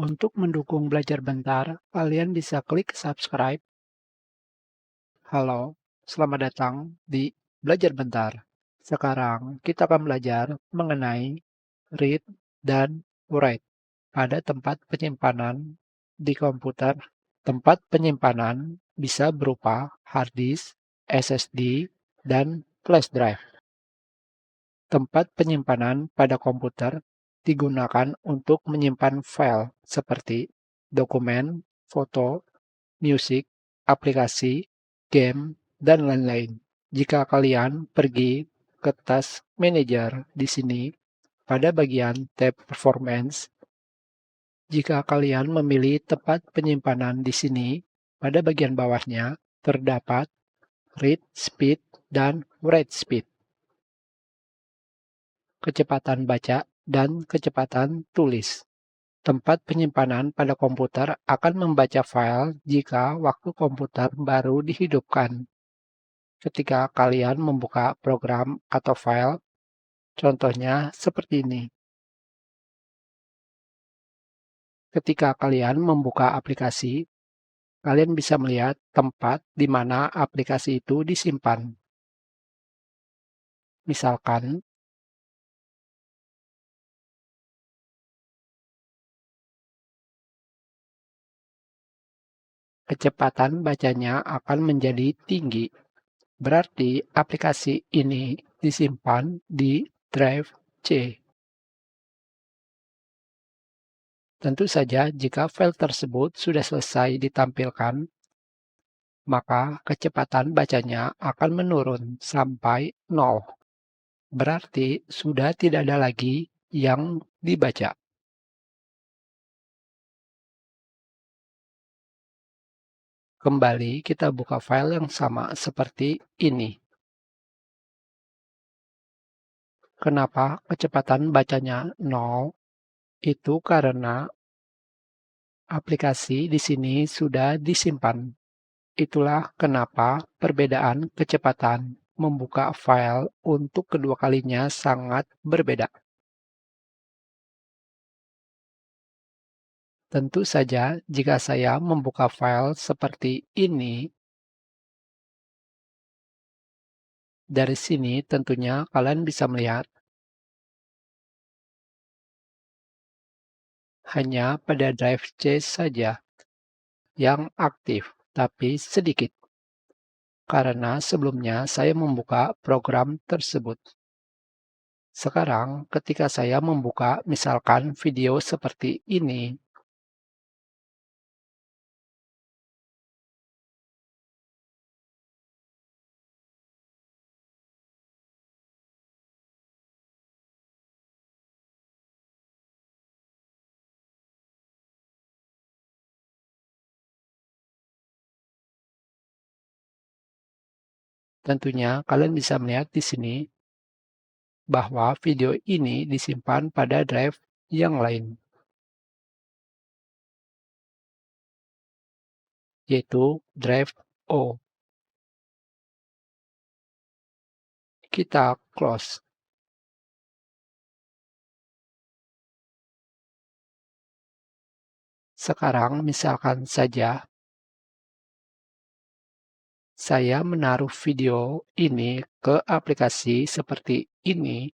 Untuk mendukung Belajar Bentar, kalian bisa klik subscribe. Halo, selamat datang di Belajar Bentar. Sekarang kita akan belajar mengenai read dan write pada tempat penyimpanan di komputer. Tempat penyimpanan bisa berupa hard disk, SSD, dan flash drive. Tempat penyimpanan pada komputer digunakan untuk menyimpan file seperti dokumen, foto, musik, aplikasi, game, dan lain-lain. Jika kalian pergi ke Task Manager di sini, pada bagian tab Performance, jika kalian memilih tempat penyimpanan di sini, pada bagian bawahnya terdapat Read Speed dan Write Speed, kecepatan baca dan kecepatan tulis. Tempat penyimpanan pada komputer akan membaca file jika waktu komputer baru dihidupkan. Ketika kalian membuka program atau file, contohnya seperti ini. Ketika kalian membuka aplikasi, kalian bisa melihat tempat di mana aplikasi itu disimpan. Misalkan, kecepatan bacanya akan menjadi tinggi. Berarti aplikasi ini disimpan di drive C. Tentu saja jika file tersebut sudah selesai ditampilkan, maka kecepatan bacanya akan menurun sampai 0. Berarti sudah tidak ada lagi yang dibaca. Kembali kita buka file yang sama seperti ini. Kenapa kecepatan bacanya 0? Itu karena aplikasi di sini sudah disimpan. Itulah kenapa perbedaan kecepatan membuka file untuk kedua kalinya sangat berbeda. Tentu saja jika saya membuka file seperti ini, dari sini tentunya kalian bisa melihat hanya pada drive C saja yang aktif, tapi sedikit. Karena sebelumnya saya membuka program tersebut. Sekarang ketika saya membuka misalkan video seperti ini, tentunya kalian bisa melihat di sini bahwa video ini disimpan pada drive yang lain, yaitu drive O. Kita close. Sekarang misalkan saja saya menaruh video ini ke aplikasi seperti ini.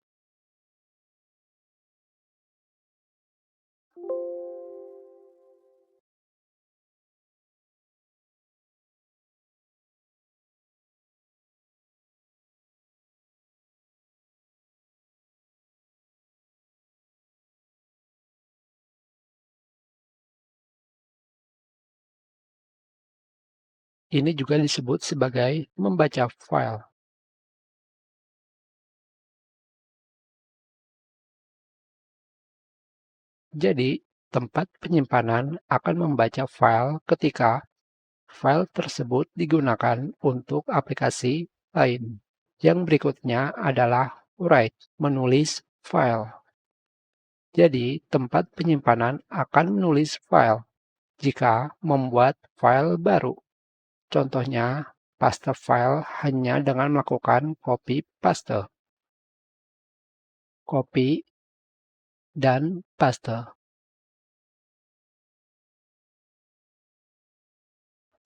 Ini juga disebut sebagai membaca file. Jadi, tempat penyimpanan akan membaca file ketika file tersebut digunakan untuk aplikasi lain. Yang berikutnya adalah write, menulis file. Jadi, tempat penyimpanan akan menulis file jika membuat file baru. Contohnya, paste file hanya dengan melakukan copy paste. Copy dan paste.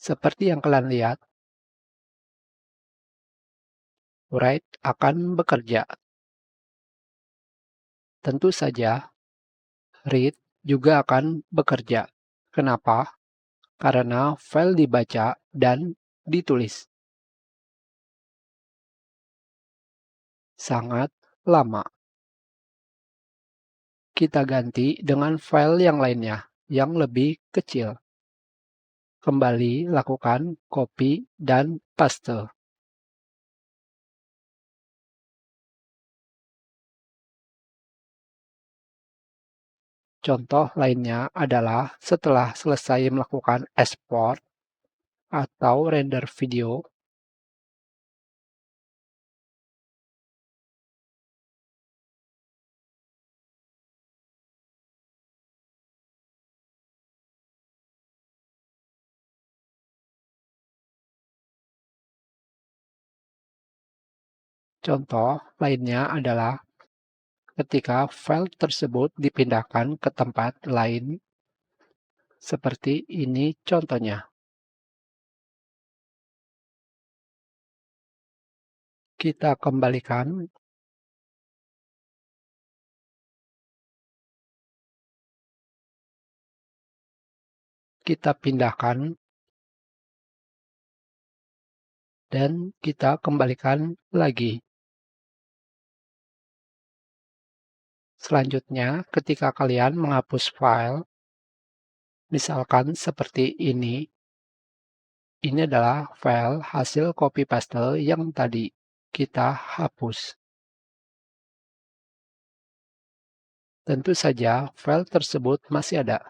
Seperti yang kalian lihat, write akan bekerja. Tentu saja, read juga akan bekerja. Kenapa? Karena file dibaca dan ditulis. Sangat lama. Kita ganti dengan file yang lainnya, yang lebih kecil. Kembali lakukan copy dan paste. Contoh lainnya adalah setelah selesai melakukan export atau render video, contoh lainnya adalah ketika file tersebut dipindahkan ke tempat lain, seperti ini contohnya. Kita kembalikan, kita pindahkan, dan kita kembalikan lagi. Selanjutnya, ketika kalian menghapus file, misalkan seperti ini adalah file hasil copy paste yang tadi kita hapus. Tentu saja file tersebut masih ada.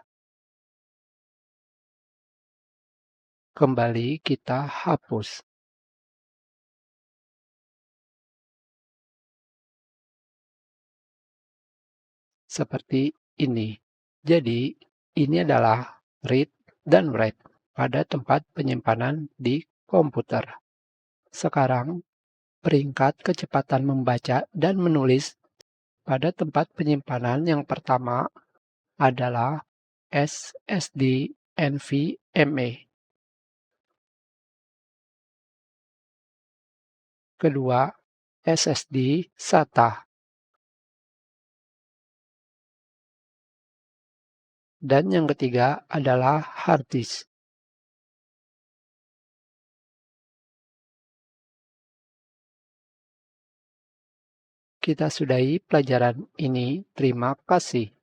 Kembali kita hapus. Seperti ini. Jadi, ini adalah read dan write pada tempat penyimpanan di komputer. Sekarang, peringkat kecepatan membaca dan menulis pada tempat penyimpanan yang pertama adalah SSD NVMe. Kedua, SSD SATA. Dan yang ketiga adalah hard disk. Kita sudahi pelajaran ini. Terima kasih.